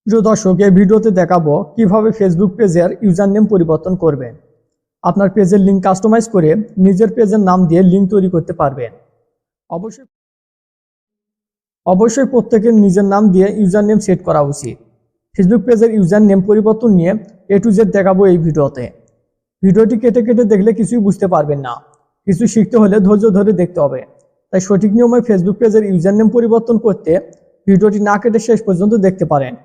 প্রিয় দর্শক, এই ভিডিওতে দেখাবো কিভাবে ফেসবুক পেজের ইউজার নেম পরিবর্তন করবেন। আপনার পেজের লিঙ্ক কাস্টমাইজ করে নিজের পেজের নাম দিয়ে লিঙ্ক তৈরি করতে পারবেন। অবশ্যই অবশ্যই প্রত্যেকের নিজের নাম দিয়ে ইউজার নেম সেট করা উচিত। ফেসবুক পেজের ইউজার নেম পরিবর্তন নিয়ে A to Z দেখাবো এই ভিডিওতে। ভিডিওটি কেটে কেটে দেখলে কিছুই বুঝতে পারবেন না। কিছু শিখতে হলে ধৈর্য ধরে দেখতে হবে। তাই সঠিক নিয়মে ফেসবুক পেজের ইউজার নেম পরিবর্তন করতে ভিডিওটি না কেটে শেষ পর্যন্ত দেখতে পারেন।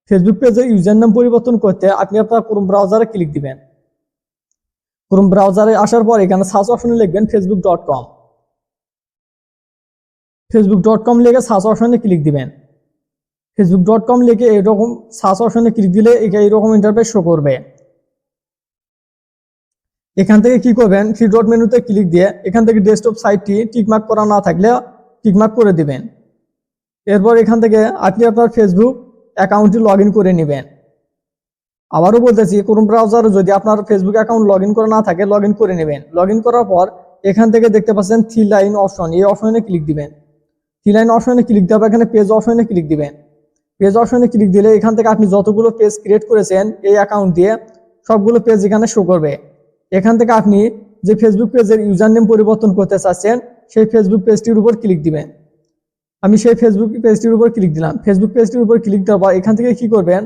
ফেসবুক পেজের ইউজার নাম পরিবর্তন করতে আপনি আপনার ক্রোম ব্রাউজারে ক্লিক দিবেন। ক্রোম ব্রাউজারে আসার পর এখানে সার্চ অপশনে লিখবেন facebook.com। facebook.com লিখে সার্চ অপশনে ক্লিক দিবেন। facebook.com লিখে এরকম সার্চ অপশনে ক্লিক দিলে এইরকম ইন্টারফেস শো করবে। এখান থেকে কি করবেন, থ্রি ডট মেনুতে ক্লিক দিয়ে এখান থেকে ডেস্কটপ সাইটটি টিকমার্ক করা না থাকলে টিকমার্ক করে দিবেন। এরপর এখান থেকে আপনি আপনার ফেসবুক অ্যাকাউন্টটি লগ ইন করে নেবেন। আবারও বলতেছি, ক্রোম ব্রাউজারে যদি আপনার ফেসবুক অ্যাকাউন্ট লগ ইন করা না থাকে লগ ইন করে নেবেন। লগ ইন করার পর এখান থেকে দেখতে পাচ্ছেন থ্রি লাইন অপশন, এই অপশনে ক্লিক দিবেন। থ্রি লাইন অপশনে ক্লিক দেওয়ার এখানে পেজ অপশনে ক্লিক দিবেন। পেজ অপশনে ক্লিক দিলে এখান থেকে আপনি যতগুলো পেজ ক্রিয়েট করেছেন এই অ্যাকাউন্ট দিয়ে সবগুলো পেজ এখানে শো করবে। এখান থেকে আপনি যে ফেসবুক পেজের ইউজার নেম পরিবর্তন করতে চাচ্ছেন সেই ফেসবুক পেজটির উপর ক্লিক দিবেন। আমি সেই ফেসবুক পেজটির উপর ক্লিক দিলাম। ফেসবুক পেজটির উপর ক্লিক দেওয়ার পর এখান থেকে কি করবেন,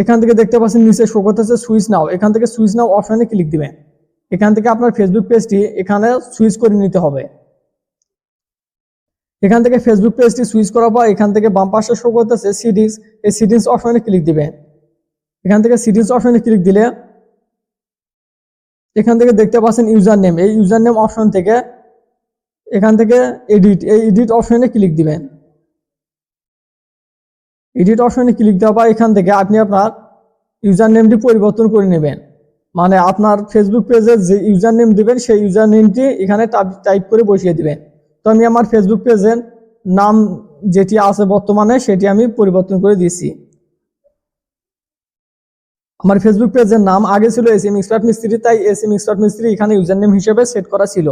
এখান থেকে দেখতে পাচ্ছেন নিচে শো করতেছে সুইচ নাও, এখান থেকে সুইচ নাও অপশনে ক্লিক দিবেন। এখান থেকে আপনার ফেসবুক পেজটি এখানে সুইচ করে নিতে হবে। এখান থেকে ফেসবুক পেজটি সুইচ করার পর এখান থেকে বাম পাশে শো করতেছে সিটিংস, এই সিটিংস অপশনে ক্লিক দিবেন। এখান থেকে সিটিংস অপশনে ক্লিক দিলে এখান থেকে দেখতে পাচ্ছেন ইউজার নেম, এই ইউজার নেম অপশন থেকে এখান থেকে এডিট, এই এডিট অপশনে ক্লিক দিবেন। এডিট অপশনে ক্লিক দেওয়ার পর এখান থেকে আপনি আপনার ইউজার নেমটি পরিবর্তন করে নেবেন। মানে আপনার ফেসবুক পেজে যে ইউজার নেম দিবেন সেই ইউজার নেমটি এখানে টাইপ করে বসিয়ে দিবেন। তো আমি আমার ফেসবুক পেজের নাম যেটি আছে বর্তমানে সেটি আমি পরিবর্তন করে দিয়েছি। আমার ফেসবুক পেজের নাম আগে ছিল SM এক্সপার্ট মিস্ত্রি, তাই SM এক্সপার্ট মিস্ত্রি এখানে ইউজার নেম হিসেবে সেট করা ছিল।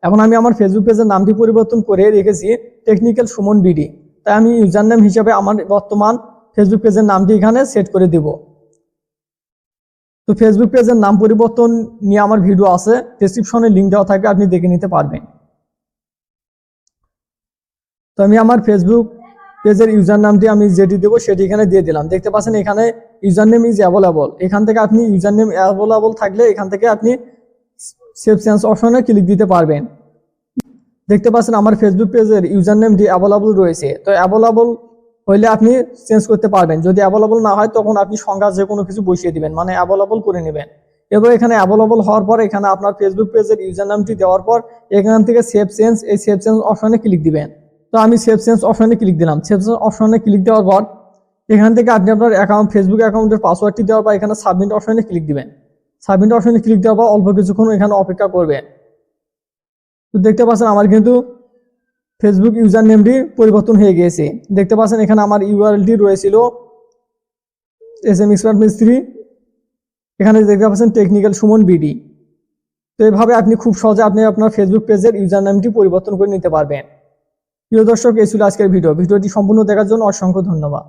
এখন আমি আমার ফেসবুক পেজের নামটি পরিবর্তন করে রেখেছি টেকনিক্যাল সুমন বিডি, তাই আমি ইউজার নেম হিসেবে আমার বর্তমান ফেসবুক পেজের নামটি এখানে সেট করে দেব। তো ফেসবুক পেজের নাম পরিবর্তন নিয়ে আমার ভিডিও আছে, ডেসক্রিপশনে লিঙ্ক দেওয়া থাকবে, আপনি দেখে নিতে পারবেন। তো আমি আমার ফেসবুক পেজের ইউজার নামটি আমি যেটি দেবো সেটি এখানে দিয়ে দিলাম। দেখতে পাচ্ছেন এখানে ইউজার নেম ইজ অ্যাভেলেবল, এখান থেকে আপনি ইউজার নেম অ্যাভেলেবল থাকলে এখান থেকে আপনি সেভ চেঞ্জ অপশনে ক্লিক দিতে পারবেন। দেখতে পাচ্ছেন আমার ফেসবুক পেজের ইউজার নেমটি অ্যাভেলেবল রয়েছে। তো অ্যাভেলেবল হইলে আপনি চেঞ্জ করতে পারবেন, যদি অ্যাভেলেবল না হয় তখন আপনি সংখ্যা যে কোনো কিছু বসিয়ে দিবেন, মানে অ্যাভেলেবল করে নেবেন। এবার এখানে অ্যাভেলেবল হওয়ার পর এখানে আপনার ফেসবুক পেজের ইউজার নামটি দেওয়ার পর এখান থেকে সেভ চেঞ্জ, এই সেভ চেঞ্জ অপশনে ক্লিক দিবেন। তো আমি সেভ চেঞ্জ অপশনে ক্লিক দিলাম। সেভ চেঞ্জ অপশনে ক্লিক দেওয়ার পর এখান থেকে আপনি আপনার ফেসবুক অ্যাকাউন্টের পাসওয়ার্ডটি দেওয়ার পর এখানে সাবমিট অপশনে ক্লিক দিবেন। সাবমিট অপশনে ক্লিক দেওয়ার পর অল্প কিছুক্ষণ এখানে অপেক্ষা করবেন। তো দেখতে পাচ্ছেন আমার কিন্তু ফেসবুক ইউজার নেমটি পরিবর্তন হয়ে গিয়েছে। দেখতে পাচ্ছেন এখানে আমার ইউআরএলটি রয়েছিল SM এক্সপার্ট মিস্ত্রি, এখানে দেখতে পাচ্ছেন টেকনিক্যাল সুমন বিডি। তো এইভাবে আপনি খুব সহজে আপনি আপনার ফেসবুক পেজের ইউজার নেমটি পরিবর্তন করে নিতে পারবেন। প্রিয় দর্শক, এই ছিল আজকের ভিডিওটি সম্পূর্ণ দেখার জন্য অসংখ্য ধন্যবাদ।